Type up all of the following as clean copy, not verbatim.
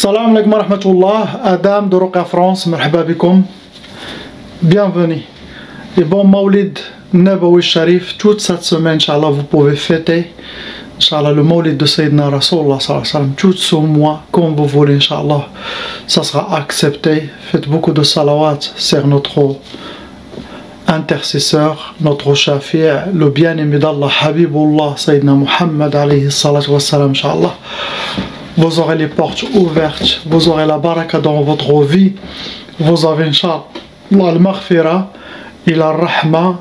Salam alaikum wa rahmatullah, Adam de Roca France, marhaba bikoum. Bienvenue. Et bon Maulid Nabawi Sharif, toute cette semaine, Inch'Allah, vous pouvez fêter, Inch'Allah, le Maulid de Sayyidina Rasulullah, tout ce mois, comme vous voulez, Inch'Allah, ça sera accepté. Faites beaucoup de salawat, c'est notre intercesseur, notre shafi', le bien-aimé d'Allah, Habibullah, Sayyidina Muhammad, alayhi salatu wassalam, Inch'Allah. Vous aurez les portes ouvertes, vous aurez la baraka dans votre vie, vous avez, Inch'Allah, le maghfira et la rahma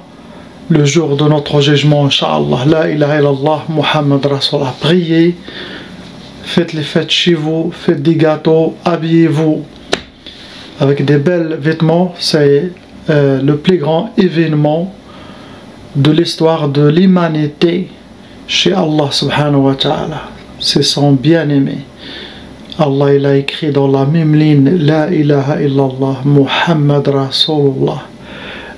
le jour de notre jugement, Inch'Allah. La ilaha illallah, Muhammad Rasulullah. Priez, faites les fêtes chez vous, faites des gâteaux, habillez-vous avec des belles vêtements. C'est le plus grand événement de l'histoire de l'humanité chez Allah subhanahu wa ta'ala. C'est son bien-aimé. Allah il a écrit dans la même ligne La ilaha illallah Muhammad Rasulullah.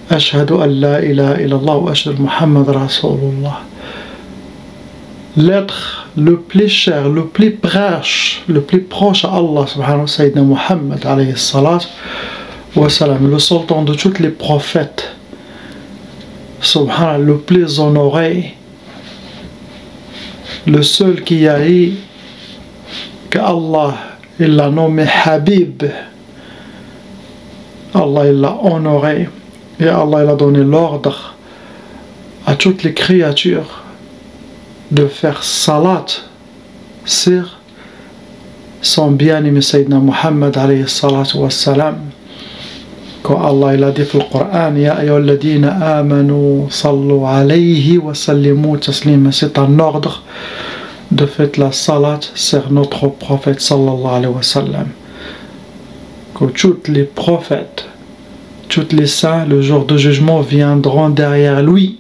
Ashhadu an la ilaha illallah wa ashhadu Muhammad Rasulullah. L'être le plus cher, le plus proche à Allah subhanahu wa ta'ala, Muhammad alayhi salat wa salam, le sultan de tous les prophètes, subhanallah, le plus honoré, le seul qui a eu qu'Allah il l'a nommé Habib. Allah il l'a honoré et Allah il a donné l'ordre à toutes les créatures de faire salat sur son bien-aimé Sayyidina Muhammad alayhi salatu wassalam. Quand Allah il a dit dans le Coran Ya ayyuhalladhina amanu sallu alayhi wa sallimu taslima, c'est un ordre de faire la salat sur notre prophète sallallahu alayhi wa sallam. Que tous les prophètes, tous les saints, le jour de jugement viendront derrière lui.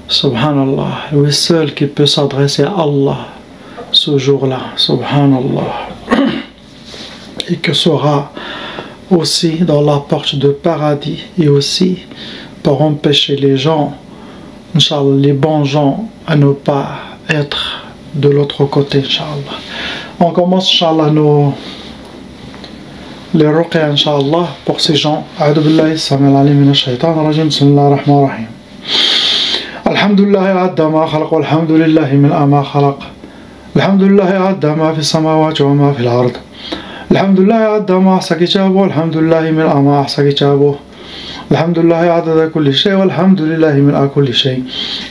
Subhanallah, lui seul qui peut s'adresser à Allah ce jour-là, subhanallah. Et que sera aussi dans la porte de paradis et aussi pour empêcher les gens, Inch'Allah, les bons gens à ne pas être de l'autre côté, Inch'Allah. On commence, Inch'Allah, les ruqya, Inch'Allah, pour ces gens. A'udhu billahi samil alim min ash-shaytan rajim. Bismillahir rahmanir rahim. Alhamdulillahi adda ma khalaq walhamdulillahi min ma khalaq. Alhamdulillahi adda ma fi samawati wa ma fi al-ard. Alhamdulillahi adda ma ahsa kitabuhu. Alhamdulillahi min ma ahsa kitabuhu. Alhamdulillahi adada kulli shay walhamdulillahi min kulli shay.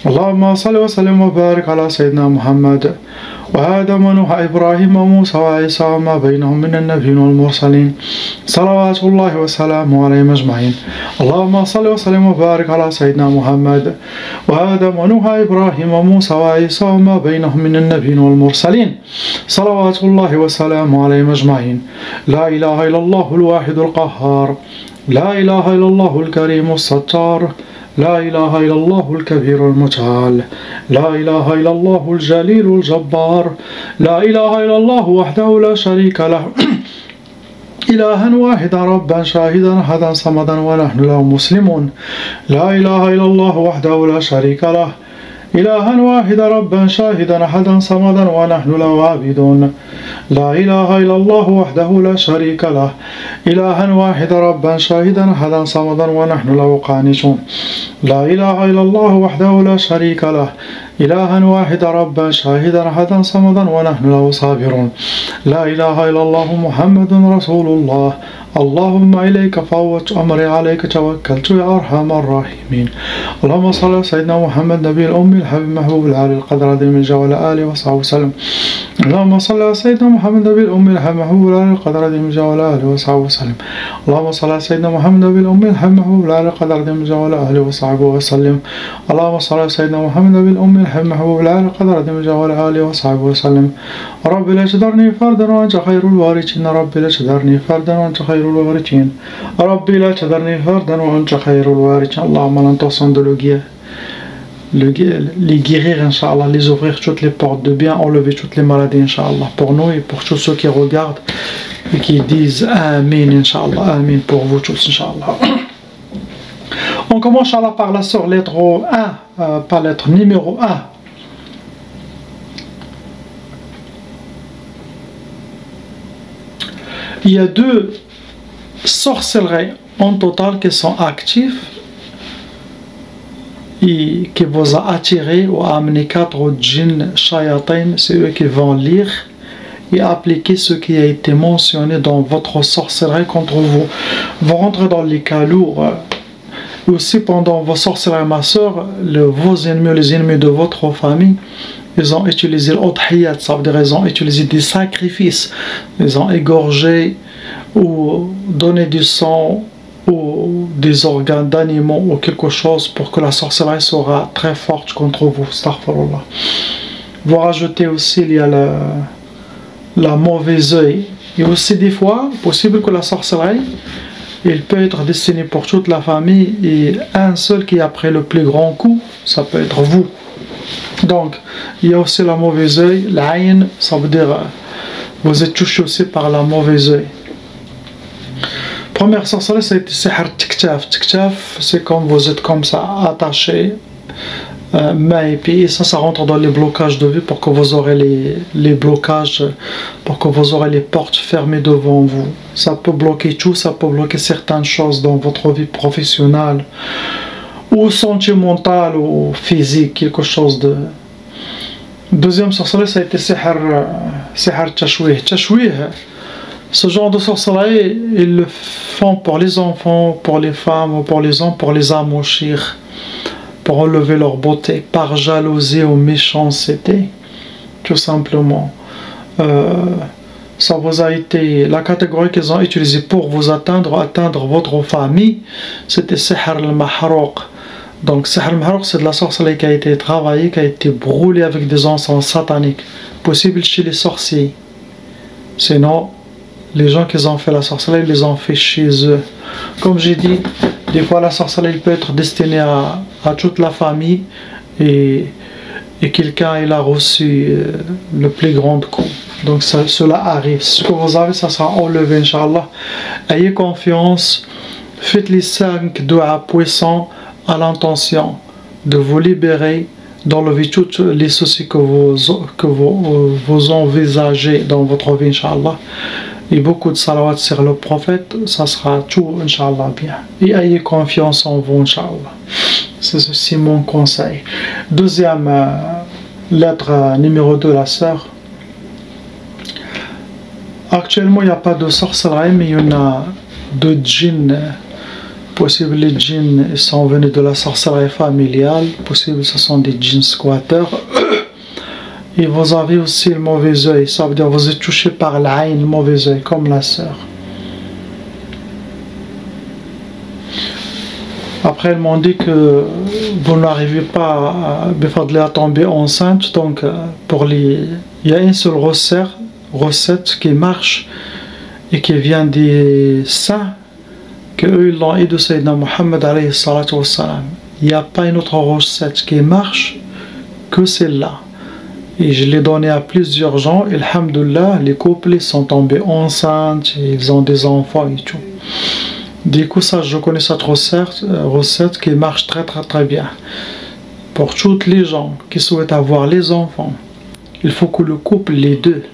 Allahumma salli wa sallim wa barik ala sayyidina Muhammad wa Adam wa Nuh Ibrahim wa Musa wa Isa wa ma baynahum min an-nabiyyin wal mursalin salawatullahi wa salamuhu alayhim ajma'in. Allahumma salli wa sallim wa barik ala sayyidina Muhammad wa Adam wa Nuh Ibrahim wa Musa wa Isa wa ma baynahum min an-nabiyyin wal mursalin salawatullahi wa salamuhu alayhim ajma'in. La ilaha illallah al-wahid al-qahhar. لا إله إلا الله الكريم الستار. لا إله إلا الله الكبير المتعال. لا إله إلا الله الجليل الجبار. لا إله إلا الله وحده لا شريك له إلها واحدا ربا شاهدا أحدا صمدا ونحن له مسلمون. لا إله إلا الله وحده لا شريك له إلها واحدا ربا شاهدا أحدا صمدا ونحن له عابدون. لا إله إلا الله وحده لا شريك له إلها واحدا ربا شاهدا أحدا صمدا ونحن له قانتون. لا إله إلا الله وحده لا شريك له إلها واحدا ربا شاهدا أحدا صمدا ونحن له صابرون. لا إله إلا الله محمد رسول الله. اللهم إليك فوت أمري عليك توكلت يا أرحم الراحمين. اللهم صل على سيدنا محمد نبي الأمي الحبيب محبوب العالي القدر عظيم الجوال آله وصحبه وسلم. اللهم صل على سيدنا محمد نبي الأمي الحبيب محبوب العالي القدر عظيم الجوال آله وصحبه وسلم. اللهم صل على سيدنا محمد نبي الأمي الحبيب محبوب العالي القدر عظيم الجوال آله وصحبه وسلم. اللهم صل على سيدنا محمد نبي الأمي الحبيب محبوب العالي القدر عظيم الجوال آله وصحبه وسلم. رب لا تذرني فردا وأنت خير الوارثين. رب لا تذرني فردا وأنت خير الوارثين. ربي لا تذرني فردا وأنت خير الوارثين. اللهم l'intention de les guérir, Inch'Allah, les ouvrir toutes les portes de bien, enlever toutes les maladies, Inch'Allah, pour nous et pour tous ceux qui regardent et qui disent Amin, Inch'Allah, Amin pour vous tous, Inch'Allah. On commence, Inch'Allah, par la sœur lettre 1, par lettre numéro 1. il y a 2 sorcelleries en total qui sont actives et qui vous a attiré ou amené 4 djinns shayatin. C'est eux qui vont lire et appliquer ce qui a été mentionné dans votre sorcellerie contre vous. Vous rentrez dans les cas lourds. Aussi pendant vos sorcelleries, ma soeur, vos ennemis, les ennemis de votre famille, ils ont utilisé l'udhiyat, ça veut dire ils ont utilisé des sacrifices, ils ont égorgé ou donné du sang ou des organes d'animaux ou quelque chose pour que la sorcellerie sera très forte contre vous. Astaghfirullah. Vous rajoutez aussi, il y a la mauvaise œil. Et aussi des fois, possible que la sorcellerie, il peut être destiné pour toute la famille et un seul qui a pris le plus grand coup, ça peut être vous. Donc, il y a aussi la mauvaise œil, l'aïn, ça veut dire vous êtes touché aussi par la mauvaise œil. Première sorcellerie, ça a été sihr tiktaf. Tiktaf, c'est comme vous êtes comme ça, attaché, mais et puis ça rentre dans les blocages de vue pour que vous aurez les blocages, pour que vous aurez les portes fermées devant vous. Ça peut bloquer tout, ça peut bloquer certaines choses dans votre vie professionnelle ou sentimentale ou physique, quelque chose de... Deuxième sorcellerie, ça a été sihr tashwih. Tashwih, ce genre de sorcellerie, ils le font pour les enfants, pour les femmes ou pour les hommes, pour les amochir, pour enlever leur beauté, par jalousie ou méchanceté, tout simplement. Ça vous a été la catégorie qu'ils ont utilisée pour vous atteindre votre famille, c'était sihr al-mahrouq. Donc sihr al-mahrouq, c'est de la sorcellerie qui a été travaillée, qui a été brûlée avec des encens sataniques, possible chez les sorciers. Sinon, les gens qui ont fait la sorcellerie, ils les ont fait chez eux. Comme j'ai dit, des fois la sorcellerie peut être destinée à toute la famille et quelqu'un il a reçu le plus grand coup. Donc cela arrive. Ce que vous avez, ça sera enlevé, Inch'Allah. Ayez confiance. Faites les 5 doigts puissants à l'intention de vous libérer, d'enlever tous les soucis que vous envisagez dans votre vie, Inch'Allah. Et beaucoup de salawat sur le prophète, ça sera tout, Inch'Allah, bien. Et ayez confiance en vous, Inch'Allah. C'est ceci mon conseil. Deuxième lettre numéro 2, la sœur. Actuellement, il n'y a pas de sorcellerie, mais il y en a 2 djinns. Possible les djinns ils sont venus de la sorcellerie familiale. Possible ce sont des djinns squatteurs. Et vous avez aussi le mauvais œil, ça veut dire vous êtes touché par l'aïn, le mauvais œil, comme la sœur. Après, ils m'ont dit que vous n'arrivez pas à tomber enceinte, donc il y a une seule recette qui marche et qui vient des saints, qu'eux ils l'ont eu de Sayyidina Muhammad alayhi salatu wassalam. Il n'y a pas une autre recette qui marche que celle-là. Et je l'ai donné à plusieurs gens, et alhamdoulilah, les couples sont tombés enceintes, ils ont des enfants et tout. Du coup, ça, je connais cette recette qui marche très bien. Pour toutes les gens qui souhaitent avoir les enfants, il faut que le couple, les deux,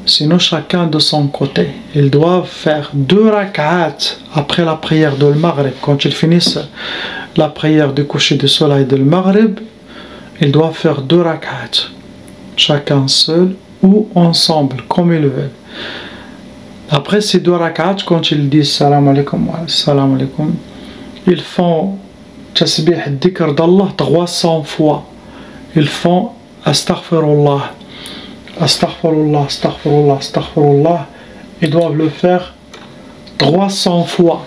sinon chacun de son côté, ils doivent faire 2 rak'at après la prière de Maghrib. Quand ils finissent la prière du coucher du soleil de Maghrib, ils doivent faire 2 rak'at. Chacun seul ou ensemble, comme ils veulent. Après ces 2 rak'at, quand ils disent salam alaikum, ils font tasbih dhikr d'Allah 300 fois. Ils font astaghfirullah, astaghfirullah, astaghfirullah, astaghfirullah. Ils doivent le faire 300 fois.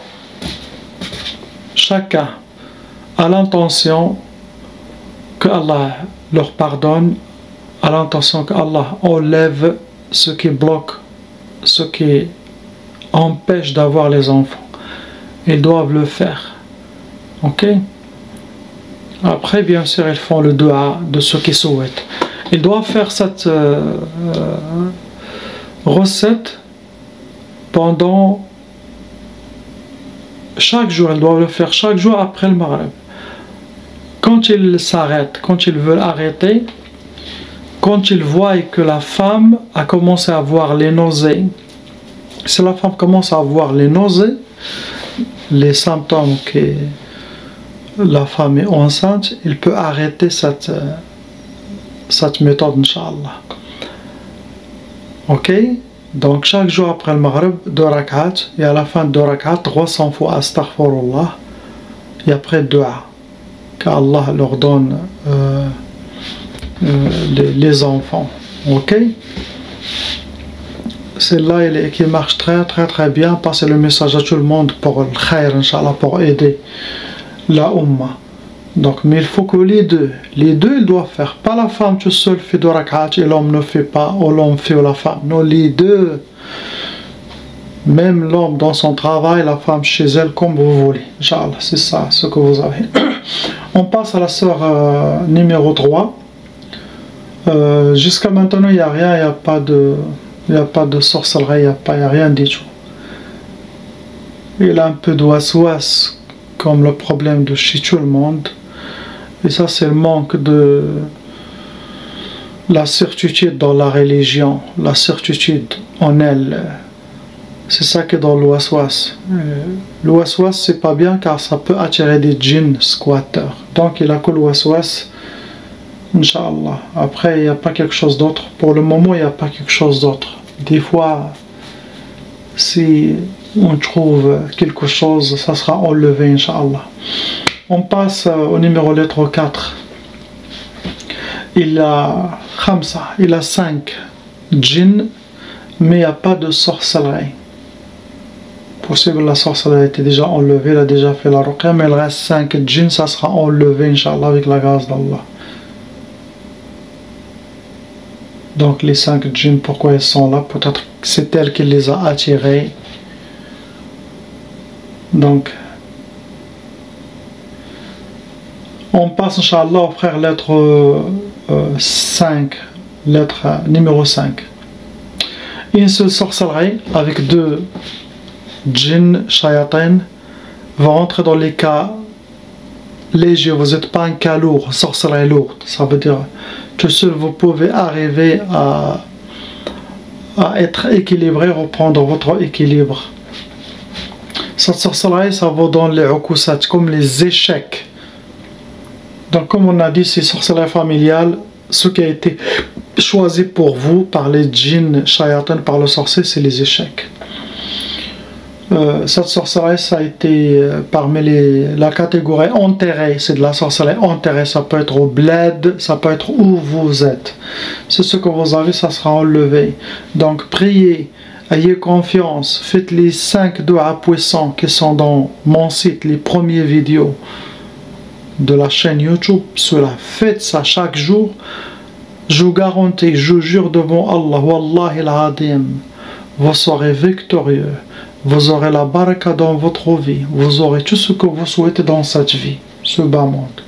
Chacun à l'intention que Allah leur pardonne, à l'intention que Allah enlève ce qui bloque, ce qui empêche d'avoir les enfants. Ils doivent le faire. Ok? Après, bien sûr, ils font le dua de ceux qui souhaitent. Ils doivent faire cette recette pendant chaque jour. Ils doivent le faire chaque jour après le Maghrib. Quand ils s'arrêtent, quand ils veulent arrêter, quand ils voient que la femme a commencé à avoir les nausées, Si la femme commence à avoir les nausées, les symptômes que la femme est enceinte, il peut arrêter cette méthode, Inch'Allah. Ok? Donc chaque jour après le Maghrib, 2 rak'at, et à la fin de 2 rak'at, 300 fois Astaghfirullah, et après dua, qu'Allah leur donne les enfants. Ok? Celle-là, qui marche très bien, passer le message à tout le monde pour le khair, Inch'Allah, pour aider la Ummah. Donc, mais il faut que les deux, ils doivent faire. Pas la femme tout seul fait 2 rak'at et l'homme ne fait pas, ou l'homme fait ou la femme. Non, les deux. Même l'homme dans son travail, la femme chez elle, comme vous voulez. Inch'Allah, c'est ça, ce que vous avez. On passe à la sœur numéro 3. Jusqu'à maintenant, il n'y a rien, il n'y a pas de sorcellerie, il n'y a rien du tout. Il a un peu de waswas, comme le problème de chez tout le monde. Et ça, c'est le manque de la certitude dans la religion, la certitude en elle. C'est ça qui est dans le waswas. Le waswas, c'est pas bien car ça peut attirer des djinns squatteurs. Donc, il a que le waswas, Inch'Allah. Après, il n'y a pas quelque chose d'autre. Pour le moment, il n'y a pas quelque chose d'autre. Des fois, si on trouve quelque chose, ça sera enlevé, Inch'Allah. On passe au numéro lettre 4. Il a 5 djinns, mais il n'y a pas de sorcellerie. Possible la sorcellerie était déjà enlevée, il a déjà fait la ruqya, mais il reste 5 djinns, ça sera enlevé, Inch'Allah, avec la grâce d'Allah. Donc les 5 djinns, pourquoi ils sont là? Peut-être que c'est elle qui les a attirés. Donc, on passe, Inch'Allah, au frère lettre 5, lettre numéro 5. Une seule sorcellerie avec 2 djinns, shayatin, va entrer dans les cas légers. Vous n'êtes pas un cas lourd, sorcellerie lourde. Ça veut dire que seul vous pouvez arriver à être équilibré, reprendre votre équilibre. Cette sorcellerie, ça va dans les ukusat, comme les échecs. Donc, comme on a dit, c'est sorcellerie familiale. Ce qui a été choisi pour vous par les djinns, shayatin, par le sorcier, c'est les échecs. Cette sorcellerie, ça a été parmi la catégorie enterrée. C'est de la sorcellerie enterrée. Ça peut être au bled, ça peut être où vous êtes. C'est ce que vous avez, ça sera enlevé. Donc, priez, ayez confiance. Faites les 5 doigts puissants qui sont dans mon site, les premières vidéos de la chaîne YouTube. Cela, faites ça chaque jour. Je vous garantis, je jure devant Allah, Wallahi al-Adim, vous serez victorieux. Vous aurez la baraka dans votre vie. Vous aurez tout ce que vous souhaitez dans cette vie, ce bas monde.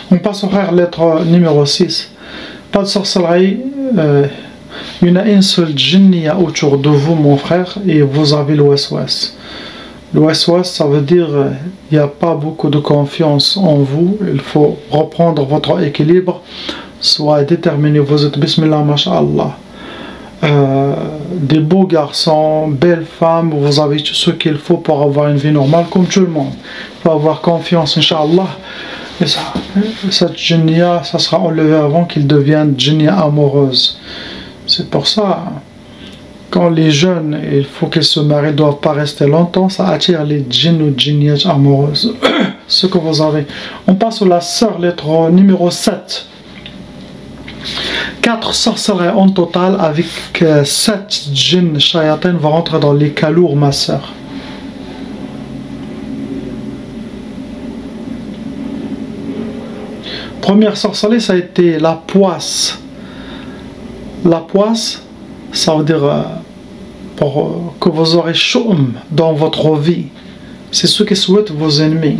On passe au frère lettre numéro 6. Pas de sorcellerie. Il y en a une seule djinnia autour de vous, mon frère, et vous avez le waswas. Le waswas, ça veut dire il n'y a pas beaucoup de confiance en vous. Il faut reprendre votre équilibre. Soyez déterminé. Vous êtes bismillah, masha'Allah. Des beaux garçons, belles femmes, vous avez tout ce qu'il faut pour avoir une vie normale comme tout le monde. Il faut avoir confiance, Inch'Allah. Et ça, cette djinnia, ça sera enlevé avant qu'il devienne djinnia amoureuse. C'est pour ça, quand les jeunes, il faut qu'ils se marient, ils ne doivent pas rester longtemps, ça attire les djinns ou djinnias amoureuses. Ce que vous avez. On passe à la sœur lettre numéro 7. 4 sorcelleries en total avec 7 djinns shayatin vont rentrer dans les cas lourds, ma sœur. Première sorcellerie, ça a été la poisse. La poisse, ça veut dire pour que vous aurez choum dans votre vie. C'est ce que souhaitent vos ennemis.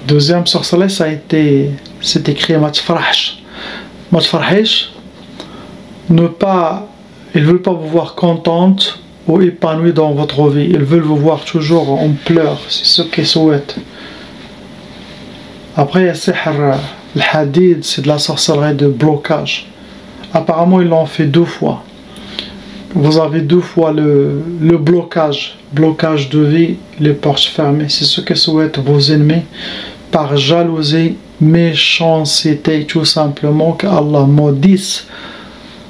Deuxième sorcellerie, ça a été, c'est écrit matfrash. Matfarhish, ils ne veulent pas vous voir contente ou épanouie dans votre vie. Ils veulent vous voir toujours en pleurs. C'est ce qu'ils souhaitent. Après, il y a sihr, le hadid, c'est de la sorcellerie de blocage. Apparemment, ils l'ont fait 2 fois. Vous avez 2 fois le blocage de vie, les portes fermées. C'est ce que souhaitent vos ennemis par jalousie, méchanceté, tout simplement, que Allah maudisse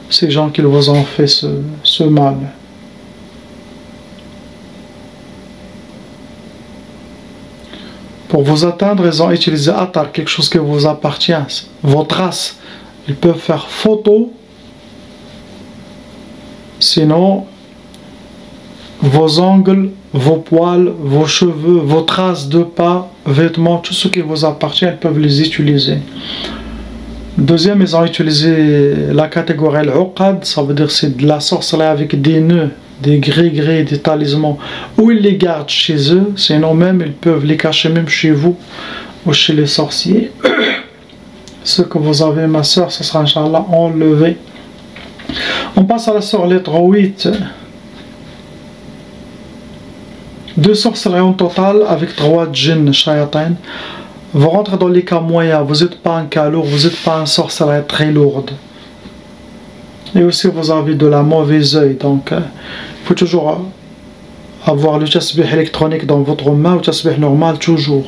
ces gens qui vous ont fait ce mal. Pour vous atteindre, ils ont utilisé Atar, quelque chose qui vous appartient, vos traces. Ils peuvent faire photo, sinon vos ongles, vos poils, vos cheveux, vos traces de pas, vêtements, tout ce qui vous appartient, ils peuvent les utiliser. Deuxième, ils ont utilisé la catégorie al-uqad, ça veut dire c'est de la sorcellerie avec des nœuds, des gris-gris, des talismans, ou ils les gardent chez eux, sinon même ils peuvent les cacher même chez vous ou chez les sorciers. Ce que vous avez, ma soeur, ce sera Inch'Allah enlevé. On passe à la soeur lettre 8. 2 sorcelleries en total avec 3 djinns, shayatin. Vous rentrez dans les cas moyens, vous n'êtes pas un cas lourd, vous n'êtes pas un sorcellerie très lourde. Et aussi vous avez de la mauvaise œil, donc il faut toujours avoir le tasbih électronique dans votre main, ou le tasbih normal toujours.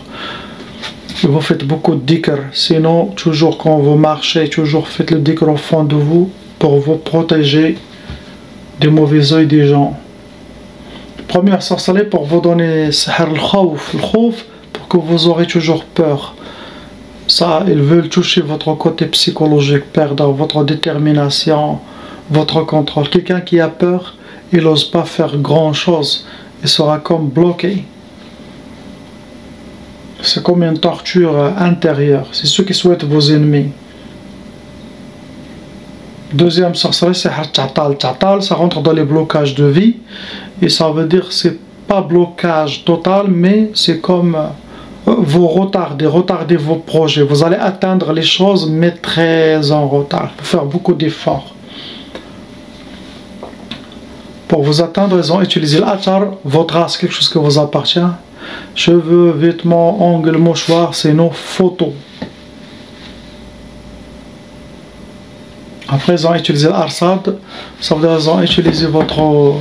Et vous faites beaucoup de dhikr, sinon toujours quand vous marchez, toujours faites le dhikr au fond de vous pour vous protéger des mauvais œils des gens. Première sorcellerie pour vous donner sihr al-khawf, pour que vous aurez toujours peur. Ça, ils veulent toucher votre côté psychologique, perdre votre détermination, votre contrôle. Quelqu'un qui a peur, il n'ose pas faire grand chose, il sera comme bloqué. C'est comme une torture intérieure, c'est ce qui souhaitent vos ennemis. Deuxième sorcellerie, c'est Ta'tal. Ta'tal, ça rentre dans les blocages de vie, et ça veut dire c'est pas blocage total, mais c'est comme vous retardez vos projets. Vous allez atteindre les choses, mais très en retard. Il faut faire beaucoup d'efforts. Pour vous atteindre, ils ont utilisé l'Atar, votre race, quelque chose qui vous appartient. Cheveux, vêtements, ongles, mouchoirs, c'est nos photos. Après, ils ont utilisé l'Arsad, ça veut dire qu'ils ont utilisé votre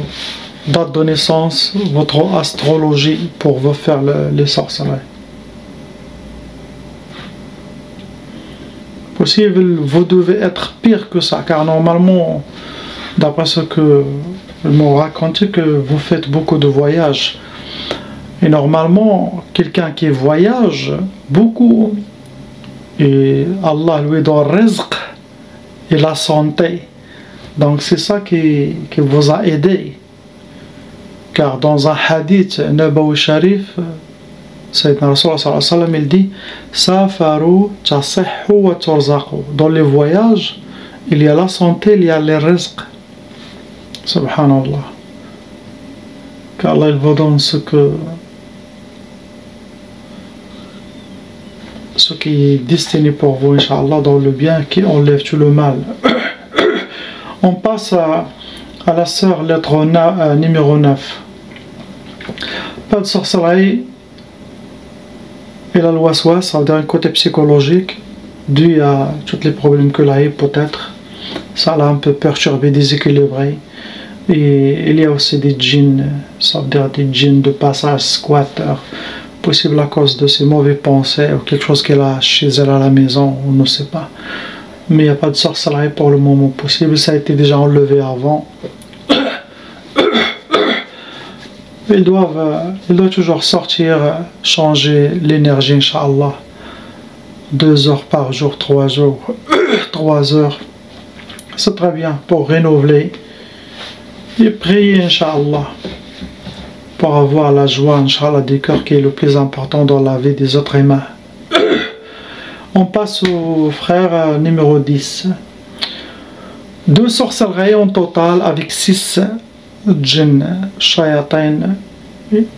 date de naissance, votre astrologie pour vous faire les sorcelleries. Possible, vous devez être pire que ça, car normalement, d'après ce que ils m'ont raconté, que vous faites beaucoup de voyages. Et normalement, quelqu'un qui voyage beaucoup, et Allah lui donne rizq et la santé. Donc c'est ça qui vous a aidé. Car dans un hadith Nabawi Sharif, Sayyidina Rasulullah sallallahu alayhi wa sallam, il dit Safaru tasihhu wa turzaqu. Dans les voyages, il y a la santé, il y a les rizq. Subhanallah. Qu'Allah il vous donne ce qui est destiné pour vous, Inch'Allah, dans le bien, qui enlève tout le mal. On passe à la sœur lettre numéro 9. Pas de sorcellerie. Et la waswas, ça veut dire un côté psychologique, dû à tous les problèmes que l'a eu, peut-être. Ça l'a un peu perturbé, déséquilibré. Et il y a aussi des djinns, ça veut dire des djinns de passage, squatteurs, possible à cause de ses mauvais pensées ou quelque chose qu'elle a chez elle à la maison, on ne sait pas. Mais il n'y a pas de sorcellerie pour le moment possible, ça a été déjà enlevé avant. Ils doivent toujours sortir, changer l'énergie, Inch'Allah. 2 heures par jour, 3 jours, 3 heures. C'est très bien pour renouveler. Et prier, Inch'Allah, pour avoir la joie, Inch'Allah, du cœur qui est le plus important dans la vie des autres humains. On passe au frère numéro 10. 2 sorcelleries en total avec 6 djinns, shayatin.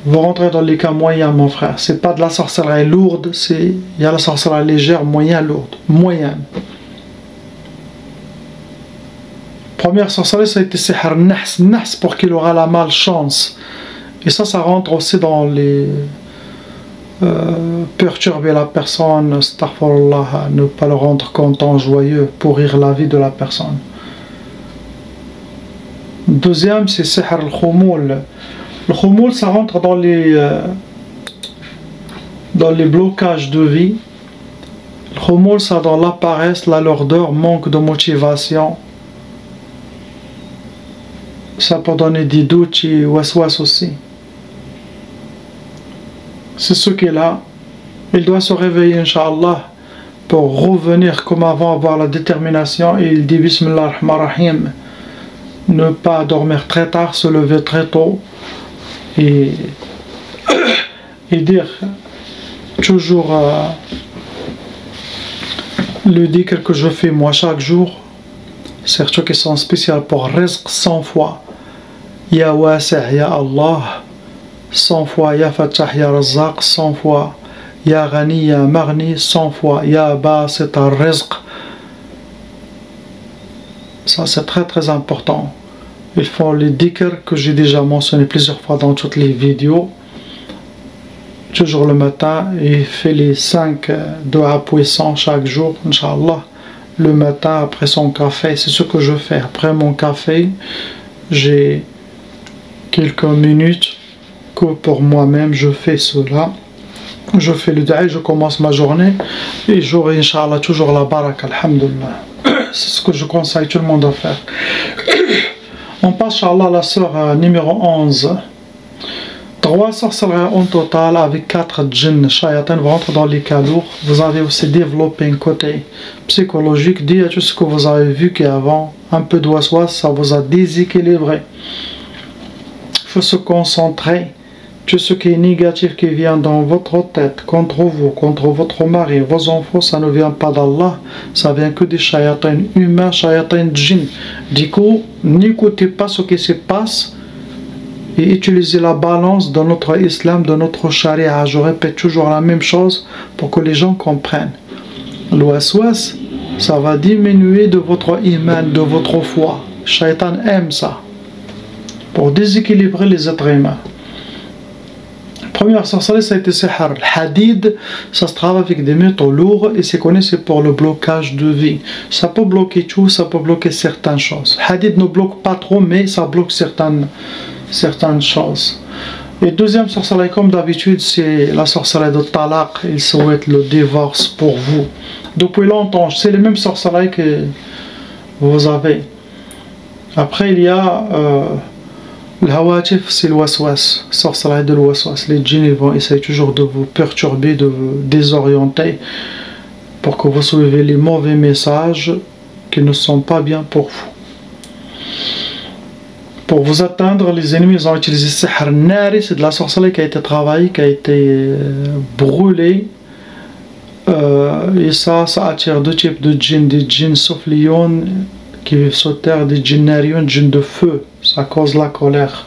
Vous rentrez dans les cas moyens, mon frère. C'est pas de la sorcellerie lourde, il y a la sorcellerie légère, moyen, lourde. Moyenne. Première sorcellerie, ça a été sihr nahs, pour qu'il aura la malchance. Et ça rentre aussi dans les perturber la personne, astaghfirullah, ne pas le rendre content, joyeux, pourrir la vie de la personne. Deuxième, c'est sihr al-khoumoul. Le khoumoul, ça rentre dans les blocages de vie. Le khoumoul, ça dans la paresse, la lourdeur, manque de motivation. Ça peut donner des doutes et waswas aussi. C'est ce qu'il a. Il doit se réveiller, Inch'Allah, pour revenir comme avant, avoir la détermination. Et il dit Bismillah ar-Rahman ar-Rahim. Ne pas dormir très tard, se lever très tôt. Et dire toujours le dhikr que je fais moi chaque jour. C'est ceux qui sont spéciaux pour rizq 100 fois. Ya wasi' ya Allah. 100 fois Ya Fatah Ya Razzaq, 100 fois Ya Ghani Ya Maghni, 100 fois Ya Basit Ar-Rizq. Ça c'est très très important. Ils font les dhikr que j'ai déjà mentionné plusieurs fois dans toutes les vidéos. Toujours le matin, et il fait les 5 doigts puissants chaque jour, Inch'Allah. Le matin après son café, c'est ce que je fais. Après mon café, j'ai quelques minutes que pour moi-même je fais cela. Je fais le dua, je commence ma journée et j'aurai Inch'Allah toujours la baraka, alhamdulillah. C'est ce que je conseille tout le monde à faire. On passe Inch'Allah à la sœur numéro 11. 3 sorcelleries en total avec 4 djinns, shayatin vont rentrer dans les calours. Vous avez aussi développé un côté psychologique, dit à tout ce que vous avez vu qu'avant, un peu de waswas, ça vous a déséquilibré. Il faut se concentrer. Tout ce qui est négatif qui vient dans votre tête, contre vous, contre votre mari, vos enfants, ça ne vient pas d'Allah, ça vient que des shayatins humains, shayatins djinns. Du coup, n'écoutez pas ce qui se passe et utilisez la balance de notre islam, de notre charia. Je répète toujours la même chose pour que les gens comprennent. Le waswas, ça va diminuer de votre iman, de votre foi. Shaitan aime ça, pour déséquilibrer les êtres humains. Première sorcellerie, ça a été sihr. Le hadid, ça se travaille avec des métaux lourds et c'est connu, c'est pour le blocage de vie. Ça peut bloquer tout, ça peut bloquer certaines choses. Le hadid ne bloque pas trop, mais ça bloque certaines choses. Et deuxième sorcellerie, comme d'habitude, c'est la sorcellerie de talaq. Il souhaite le divorce pour vous. Depuis longtemps, c'est les mêmes sorcelleries que vous avez. Après, il y a le hawatif, c'est le waswas, sorcellerie de l'waswas. Les djinns vont essayer toujours de vous perturber, de vous désorienter pour que vous suivez les mauvais messages qui ne sont pas bien pour vous. Pour vous atteindre, les ennemis ils ont utilisé sihr nari, c'est de la sorcellerie qui a été travaillée, qui a été brûlée. Et ça attire deux types de djinns, des djinns sufliyoun qui vivent sur terre, des djinns nariyoun, djinns de feu. Ça cause la colère.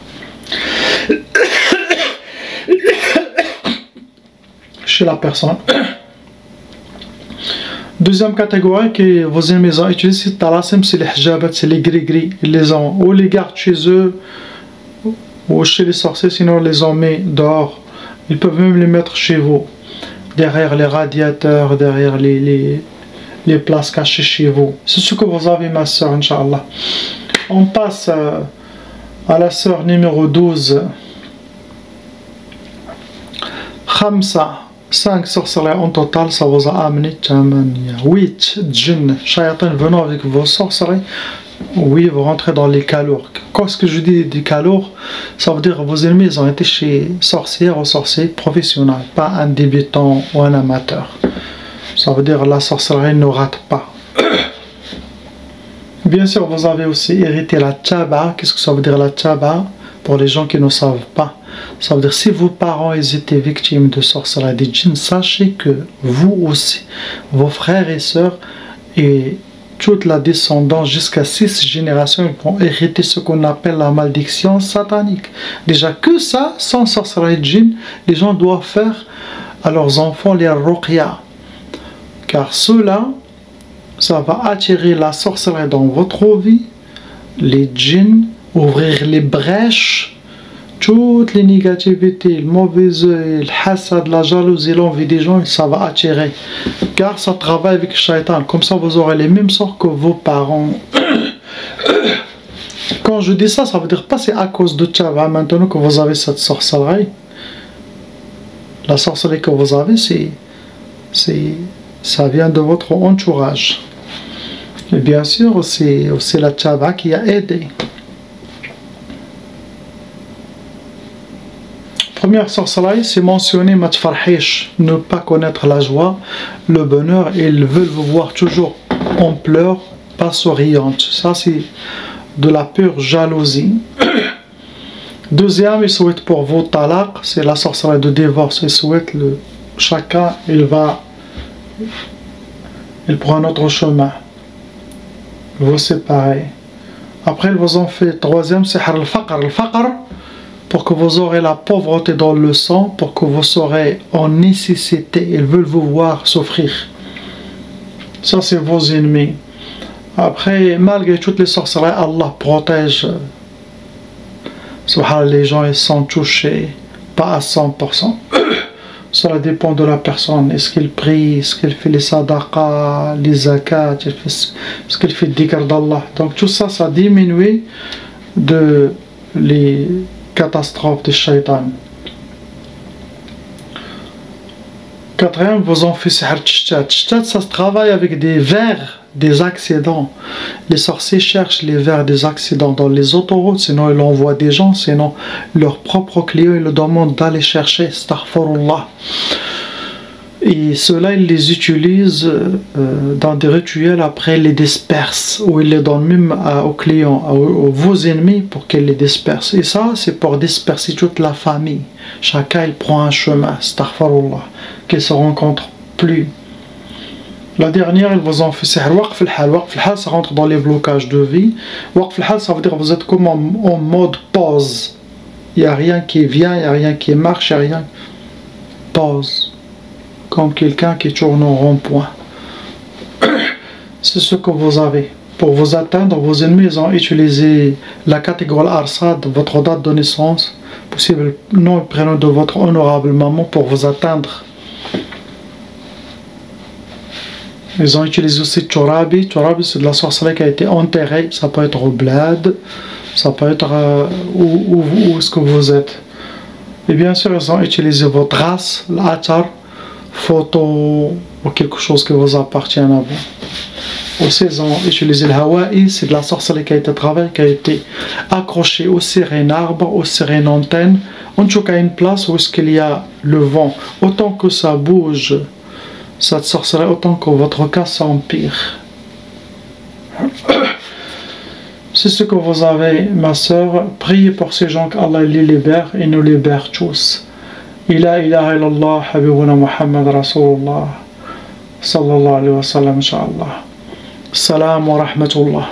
Chez la personne. Deuxième catégorie que vos ennemis ont utilisé, c'est talassim, c'est les hijabat, c'est les gris-gris. Ils les ont ou les gardent chez eux ou chez les sorciers, sinon ils les ont mis dehors. Ils peuvent même les mettre chez vous, derrière les radiateurs, derrière les places cachées chez vous. C'est ce que vous avez, ma soeur, Inch'Allah. On passe à la sœur numéro 12. Khamsa. 5 sorcelleries en total, ça vous a amené 8 djinns, shayatin venant avec vos sorcelleries. Oui, vous rentrez dans les calours. Qu'est-ce que je dis des calours? Ça veut dire que vos ennemis ils ont été chez sorcières ou sorciers professionnels, pas un débutant ou un amateur. Ça veut dire que la sorcellerie ne rate pas. Bien sûr, vous avez aussi hérité la tchaba. Qu'est-ce que ça veut dire la tchaba? Pour les gens qui ne savent pas, ça veut dire si vos parents ils étaient victimes de sorcellerie des djinns, sachez que vous aussi, vos frères et sœurs et toute la descendance jusqu'à 6 générations ils vont hériter ce qu'on appelle la malédiction satanique. Déjà que ça, sans sorcellerie de djinns, les gens doivent faire à leurs enfants les ruqya, car cela, ça va attirer la sorcellerie dans votre vie, les djinns, ouvrir les brèches, toutes les négativités, le mauvais œil, le hassad, la jalousie, l'envie des gens, ça va attirer. Car ça travaille avec le shaitan. Comme ça, vous aurez les mêmes sorts que vos parents. quand je dis ça, ça veut dire pas c'est à cause de Tchaba maintenant que vous avez cette sorcellerie. La sorcellerie que vous avez, ça vient de votre entourage. Et bien sûr, c'est la Tchaba qui a aidé. Première sorcellerie, c'est mentionner matfarhish, ne pas connaître la joie, le bonheur, et ils veulent vous voir toujours en pleurs, pas souriante. Ça, c'est de la pure jalousie. Deuxième, ils souhaitent pour vous talaq, c'est la sorcellerie de divorce. Ils souhaitent chacun, il prend un autre chemin. Vous séparez. Après, ils vous ont fait troisième, c'est al-faqr. Al-faqr, pour que vous aurez la pauvreté dans le sang, pour que vous serez en nécessité. Ils veulent vous voir souffrir. Ça, c'est vos ennemis. Après, malgré toutes les sorcelleries, Allah protège. Subhanallah, les gens ils sont touchés, pas à 100%. Cela dépend de la personne. Est-ce qu'il prie, est-ce qu'il fait les sadaqas, les zakats, est-ce qu'il fait le dhikr d'Allah. Donc tout ça, ça diminue de les catastrophes du shaitan. Quatrième, vous en faites sihr tchtat. Tchtat, ça se travaille avec des vers, des accidents. Les sorciers cherchent les vers des accidents dans les autoroutes, sinon ils envoient des gens, sinon leurs propres clients, ils leur demandent d'aller chercher, astaghfirullah. Et ceux-là, ils les utilisent dans des rituels, après ils les dispersent, ou ils les donnent même aux clients, à vos ennemis, pour qu'ils les dispersent. Et ça, c'est pour disperser toute la famille. Chacun, il prend un chemin, astaghfirullah, qu'ils ne se rencontrent plus. La dernière, ils vous ont fait sihr waqf al-hal. Waqf al-hal, ça rentre dans les blocages de vie. Waqf al-hal, ça veut dire que vous êtes comme en mode pause. Il n'y a rien qui vient, il n'y a rien qui marche, il n'y a rien. Pause. Comme quelqu'un qui tourne en rond-point. C'est ce que vous avez. Pour vous atteindre, vos ennemis ils ont utilisé la catégorie Arsad, votre date de naissance, possible nom et prénom de votre honorable maman pour vous atteindre. Ils ont utilisé aussi Tchorabi. Tchorabi, c'est de la sorcellerie qui a été enterrée. Ça peut être au bled, ça peut être où est-ce que vous êtes. Et bien sûr, ils ont utilisé votre race, l'atar, photo ou quelque chose qui vous appartient à vous. Aussi, ils ont utilisé le Hawaii, c'est de la sorcellerie qui a été travaillée, qui a été accrochée au sirène arbre, au sirène antenne. En tout cas, une place où est-ce qu'il y a le vent. Autant que ça bouge, cette sorcellerie, autant que votre cas s'empire. C'est ce que vous avez, ma soeur. Priez pour ces gens qu'Allah les libère et nous libère tous. La ilaha illallah, habibuna Muhammad Rasulullah, sallallahu alayhi wa sallam, inshallah. Salam wa rahmatullah.